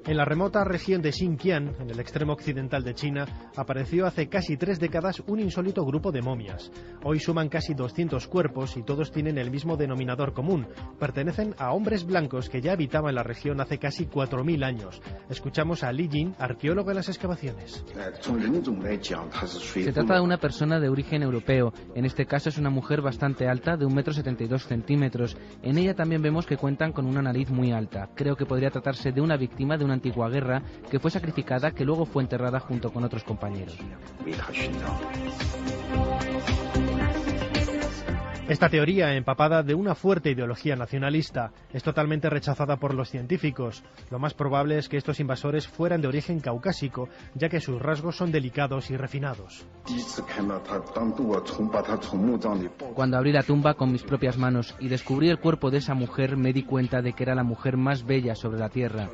En la remota región de Xinjiang, en el extremo occidental de China, apareció hace casi 3 décadas un insólito grupo de momias. Hoy suman casi 200 cuerpos y todos tienen el mismo denominador común. Pertenecen a hombres blancos que ya habitaban la región hace casi 4.000 años. Escuchamos a Li Jin, arqueólogo en las excavaciones. Se trata de una persona de origen europeo. En este caso es una mujer bastante alta, de 1,72 m. En ella también vemos que cuentan con una nariz muy alta. Creo que podría tratarse de una víctima de una antigua guerra que fue sacrificada, que luego fue enterrada junto con otros compañeros. Esta teoría, empapada de una fuerte ideología nacionalista, es totalmente rechazada por los científicos. Lo más probable es que estos invasores fueran de origen caucásico, ya que sus rasgos son delicados y refinados. Cuando abrí la tumba con mis propias manos y descubrí el cuerpo de esa mujer, me di cuenta de que era la mujer más bella sobre la tierra.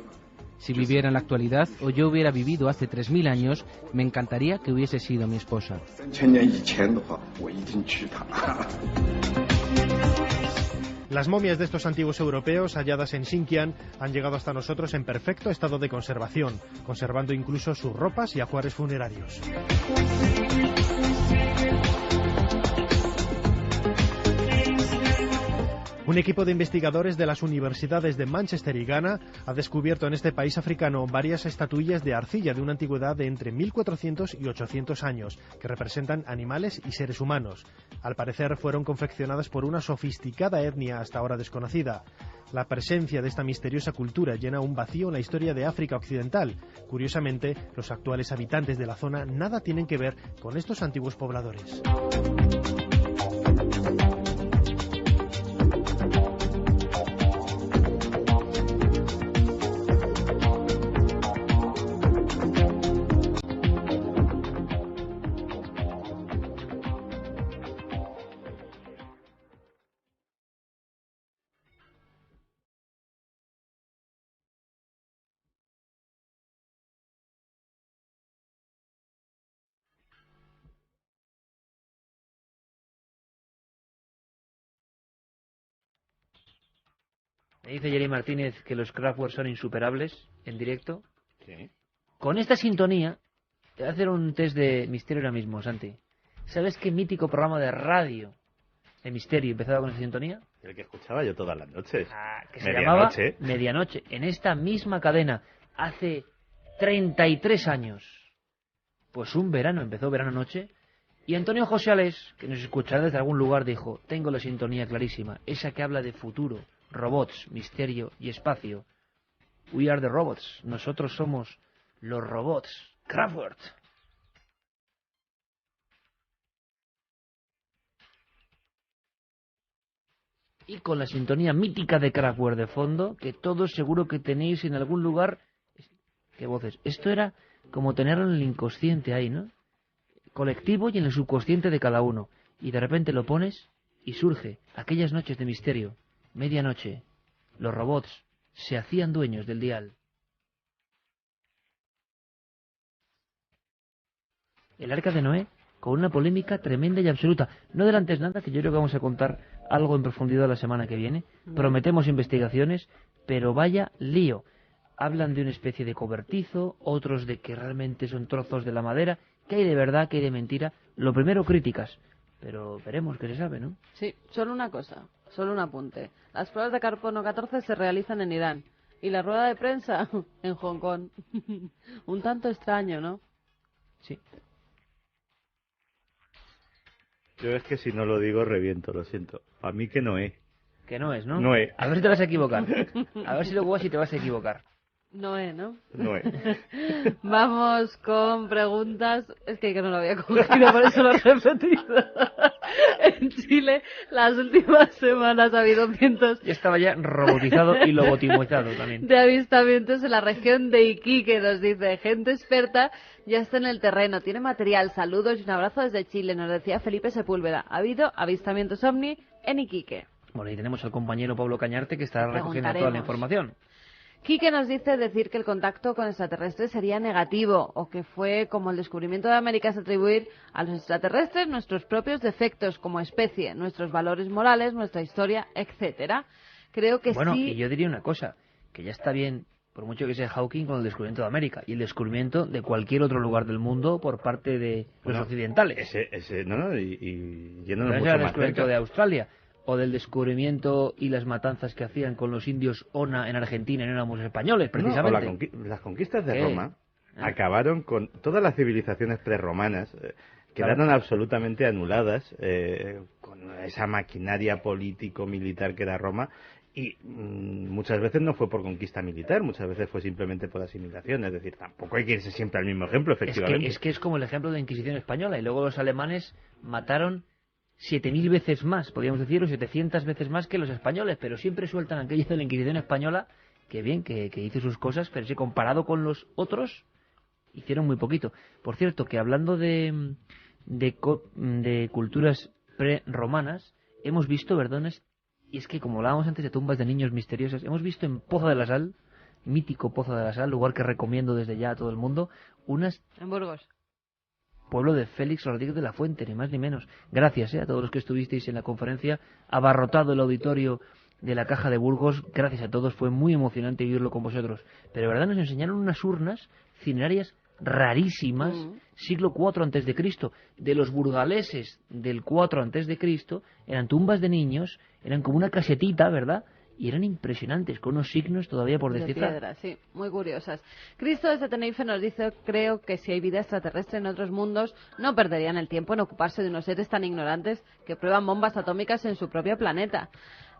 Si viviera en la actualidad o yo hubiera vivido hace 3000 años, me encantaría que hubiese sido mi esposa. Las momias de estos antiguos europeos halladas en Xinjiang han llegado hasta nosotros en perfecto estado de conservación, conservando incluso sus ropas y ajuares funerarios. Un equipo de investigadores de las universidades de Manchester y Ghana ha descubierto en este país africano varias estatuillas de arcilla de una antigüedad de entre 1400 y 800 años, que representan animales y seres humanos. Al parecer fueron confeccionadas por una sofisticada etnia hasta ahora desconocida. La presencia de esta misteriosa cultura llena un vacío en la historia de África Occidental. Curiosamente, los actuales habitantes de la zona nada tienen que ver con estos antiguos pobladores. Me dice Jerry Martínez que los Kraftwerk son insuperables en directo. Sí. Con esta sintonía, te voy a hacer un test de misterio ahora mismo, Santi. ¿Sabes qué mítico programa de radio de misterio empezaba con esa sintonía? El que escuchaba yo todas las noches. Que se llamaba Medianoche. Medianoche. En esta misma cadena, hace 33 años. Pues un verano, empezó verano noche. Y Antonio José Alés, que nos escuchará desde algún lugar, dijo: tengo la sintonía clarísima, esa que habla de futuro, robots, misterio y espacio. We are the robots. Nosotros somos los robots. Kraftwerk. Y con la sintonía mítica de Kraftwerk de fondo, que todos seguro que tenéis en algún lugar. ¿Qué voces? Esto era como tenerlo en el inconsciente ahí, ¿no? Colectivo y en el subconsciente de cada uno. Y de repente lo pones y surge aquellas noches de misterio. Medianoche. Los robots se hacían dueños del dial. El Arca de Noé, con una polémica tremenda y absoluta. No adelantes nada, que yo creo que vamos a contar algo en profundidad la semana que viene. Prometemos investigaciones, pero vaya lío. Hablan de una especie de cobertizo, otros de que realmente son trozos de la madera. ¿Qué hay de verdad, qué hay de mentira? Lo primero, críticas. Pero veremos qué se sabe, ¿no? Sí, solo una cosa, solo un apunte. Las pruebas de carbono 14 se realizan en Irán y la rueda de prensa en Hong Kong. Un tanto extraño, ¿no? Sí. Yo es que si no lo digo reviento, lo siento. A mí que no es. Que no es, ¿no? No es. A ver si te vas a equivocar. A ver si luego vas y te vas a equivocar. Noé, ¿no? Noé. Vamos con preguntas. Es que no lo había cogido, por eso lo he repetido. En Chile, las últimas semanas ha habido cientos Ya estaba ya robotizado y logotimizado también. de avistamientos en la región de Iquique, nos dice. Gente experta ya está en el terreno, tiene material. Saludos y un abrazo desde Chile, nos decía Felipe Sepúlveda. Ha habido avistamientos ovni en Iquique. Bueno, y tenemos al compañero Pablo Cañarte, que estará recogiendo toda la información. Quique nos dice decir que el contacto con extraterrestres sería negativo, o que fue como el descubrimiento de América, es atribuir a los extraterrestres nuestros propios defectos como especie, nuestros valores morales, nuestra historia, etcétera. Creo que Bueno, sí. y yo diría una cosa, que ya está bien, por mucho que sea Hawking, con el descubrimiento de América y el descubrimiento de cualquier otro lugar del mundo por parte de los occidentales. Y yéndonos Pero mucho ese era el más descubrimiento cerca. de Australia, o del descubrimiento y las matanzas que hacían con los indios Ona en Argentina, y no éramos españoles, precisamente. No, las conquistas de ¿Qué? Roma acabaron con todas las civilizaciones prerromanas, quedaron absolutamente anuladas con esa maquinaria político-militar que era Roma, y muchas veces no fue por conquista militar, muchas veces fue simplemente por asimilación. Es decir, tampoco hay que irse siempre al mismo ejemplo, efectivamente. Es que es como el ejemplo de la Inquisición española, y luego los alemanes mataron 7.000 veces más, podríamos decir, o 700 veces más que los españoles, pero siempre sueltan aquello de la Inquisición española, que bien, que hizo sus cosas, pero si comparado con los otros, hicieron muy poquito. Por cierto, que hablando de culturas prerromanas, hemos visto, verdones, y es que como hablábamos antes de tumbas de niños misteriosas, hemos visto en Pozo de la Sal, mítico Pozo de la Sal, lugar que recomiendo desde ya a todo el mundo. En Burgos. Pueblo de Félix Rodríguez de la Fuente, ni más ni menos. Gracias a todos los que estuvisteis en la conferencia, abarrotado el auditorio de la Caja de Burgos. Gracias a todos, fue muy emocionante vivirlo con vosotros. Pero de verdad nos enseñaron unas urnas cinerarias rarísimas, siglo IV antes de Cristo, de los burgaleses del 4 antes de Cristo. Eran tumbas de niños, eran como una casetita, ¿verdad? Y eran impresionantes, con unos signos todavía por descifrar. De piedra, sí, muy curiosas. Cristo desde Tenerife nos dice: creo que si hay vida extraterrestre en otros mundos, no perderían el tiempo en ocuparse de unos seres tan ignorantes que prueban bombas atómicas en su propio planeta.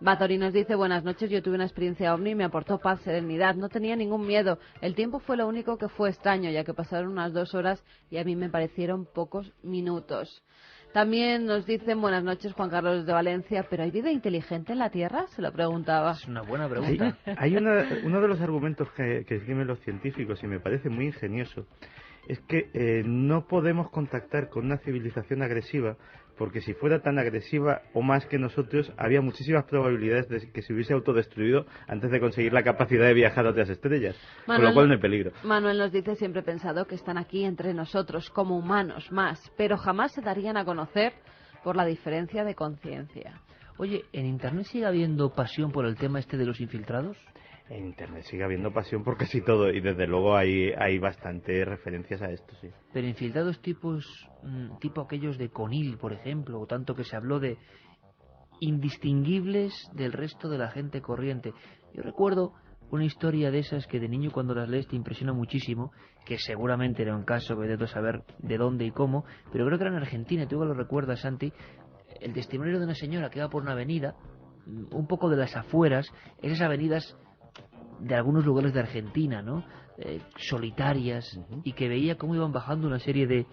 Bathory nos dice: buenas noches, yo tuve una experiencia ovni y me aportó paz, serenidad, no tenía ningún miedo. El tiempo fue lo único que fue extraño, ya que pasaron unas 2 horas y a mí me parecieron pocos minutos. También nos dicen: buenas noches, Juan Carlos de Valencia, ¿pero hay vida inteligente en la Tierra? Se lo preguntaba. Es una buena pregunta. Hay uno de los argumentos que escriben los científicos, y me parece muy ingenioso, es que no podemos contactar con una civilización agresiva, porque si fuera tan agresiva o más que nosotros, había muchísimas probabilidades de que se hubiese autodestruido antes de conseguir la capacidad de viajar a otras estrellas, con lo cual no hay peligro. Manuel nos dice: siempre he pensado que están aquí entre nosotros como humanos más, pero jamás se darían a conocer por la diferencia de conciencia. Oye, ¿en Internet sigue habiendo pasión por el tema este de los infiltrados? En Internet sigue habiendo pasión por casi todo, y desde luego hay bastantes referencias a esto, sí. Pero infiltrados tipo aquellos de Conil, por ejemplo, o tanto que se habló de indistinguibles del resto de la gente corriente. Yo recuerdo una historia de esas que de niño cuando las lees te impresiona muchísimo, que seguramente era un caso, vete tú a saber de dónde y cómo, pero creo que era en Argentina, tú lo recuerdas, Santi, el testimonio de una señora que va por una avenida, un poco de las afueras, esas avenidas de algunos lugares de Argentina, ¿no? Solitarias, y que veía cómo iban bajando una serie de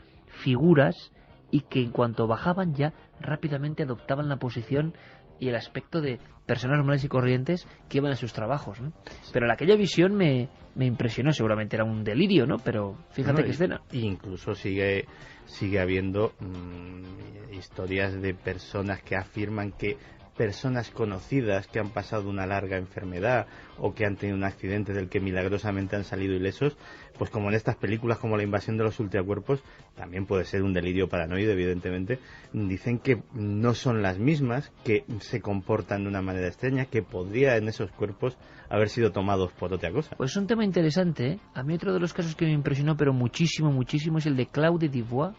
figuras y que en cuanto bajaban ya rápidamente adoptaban la posición y el aspecto de personas normales y corrientes que iban a sus trabajos, ¿no? Pero aquella visión me impresionó. Seguramente era un delirio, ¿no? Pero fíjate qué escena. Incluso sigue habiendo historias de personas que afirman que personas conocidas que han pasado una larga enfermedad o que han tenido un accidente del que milagrosamente han salido ilesos, pues como en estas películas como La invasión de los ultracuerpos, también puede ser un delirio paranoide, evidentemente, dicen que no son las mismas, que se comportan de una manera extraña, que podría en esos cuerpos haber sido tomados por otra cosa. Pues es un tema interesante, ¿eh? A mí otro de los casos que me impresionó, pero muchísimo, muchísimo, es el de Claude Dubois,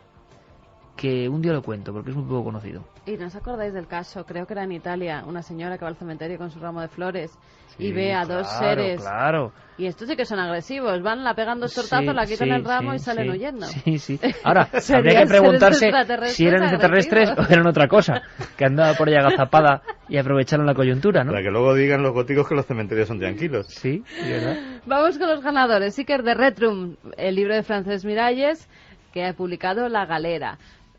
que un día lo cuento porque es muy poco conocido. ¿Y no os acordáis del caso? Creo que era en Italia, una señora que va al cementerio con su ramo de flores y ve a dos seres. Claro. Y estos sí que son agresivos, van, la pegan 2 tortazos, la quitan el ramo y salen huyendo. Sí. Ahora, habría que preguntarse si eran extraterrestres o eran otra cosa, que andaba por allá agazapada y aprovecharon la coyuntura, ¿no? Para que luego digan los góticos que los cementerios son tranquilos. Sí, ¿verdad? Vamos con los ganadores. Iker de Retrum, el libro de Francesc Miralles, que ha publicado La Galera.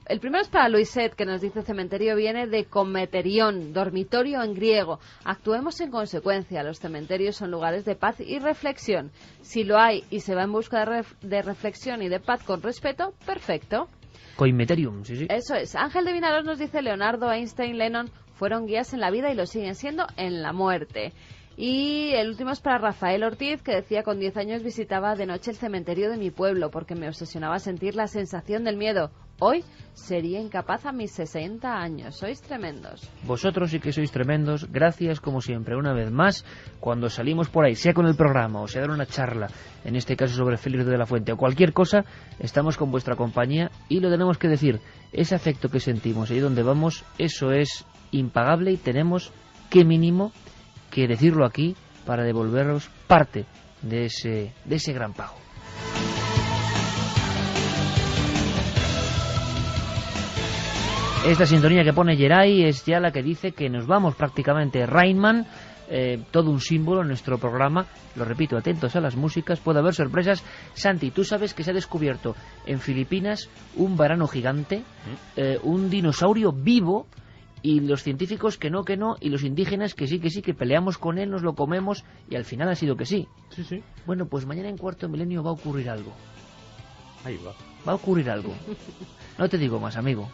El primero es para Luiset, que nos dice: cementerio viene de cometerión, dormitorio en griego. Actuemos en consecuencia. Los cementerios son lugares de paz y reflexión. Si lo hay y se va en busca de reflexión y de paz con respeto, perfecto. Coimeterium, sí. Eso es. Ángel de Vinaros nos dice: Leonardo, Einstein, Lennon fueron guías en la vida y lo siguen siendo en la muerte. Y el último es para Rafael Ortiz, que decía: con 10 años visitaba de noche el cementerio de mi pueblo porque me obsesionaba sentir la sensación del miedo. Hoy sería incapaz a mis 60 años. Sois tremendos. Vosotros sí que sois tremendos. Gracias, como siempre, una vez más. Cuando salimos por ahí, sea con el programa o sea dar una charla, en este caso sobre Félix de la Fuente o cualquier cosa, estamos con vuestra compañía y lo tenemos que decir. Ese afecto que sentimos ahí donde vamos, eso es impagable y tenemos que mínimo que decirlo aquí para devolveros parte de ese gran pago. Esta sintonía que pone Geray es ya la que dice que nos vamos prácticamente. Rainman, todo un símbolo en nuestro programa. Lo repito, atentos a las músicas, puede haber sorpresas. Santi, tú sabes que se ha descubierto en Filipinas un varano gigante, un dinosaurio vivo, y los científicos que no, y los indígenas que sí, que peleamos con él, nos lo comemos, y al final ha sido que sí. Sí. Bueno, pues mañana en Cuarto Milenio va a ocurrir algo. Ahí va. Va a ocurrir algo. No te digo más, amigo.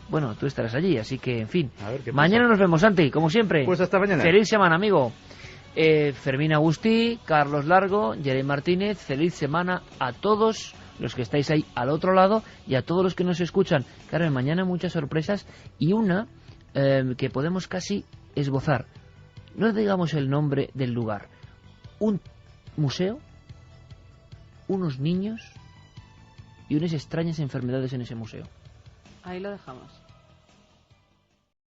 Bueno, tú estarás allí, así que, en fin. A ver qué mañana pasa. nos vemos, Santi, como siempre. Pues hasta mañana. Feliz semana, amigo. Fermín Agustí, Carlos Largo, Jeremy Martínez, feliz semana a todos los que estáis ahí al otro lado y a todos los que nos escuchan. Carmen, mañana muchas sorpresas y una que podemos casi esbozar. No digamos el nombre del lugar. Un museo, unos niños y unas extrañas enfermedades en ese museo. Ahí lo dejamos.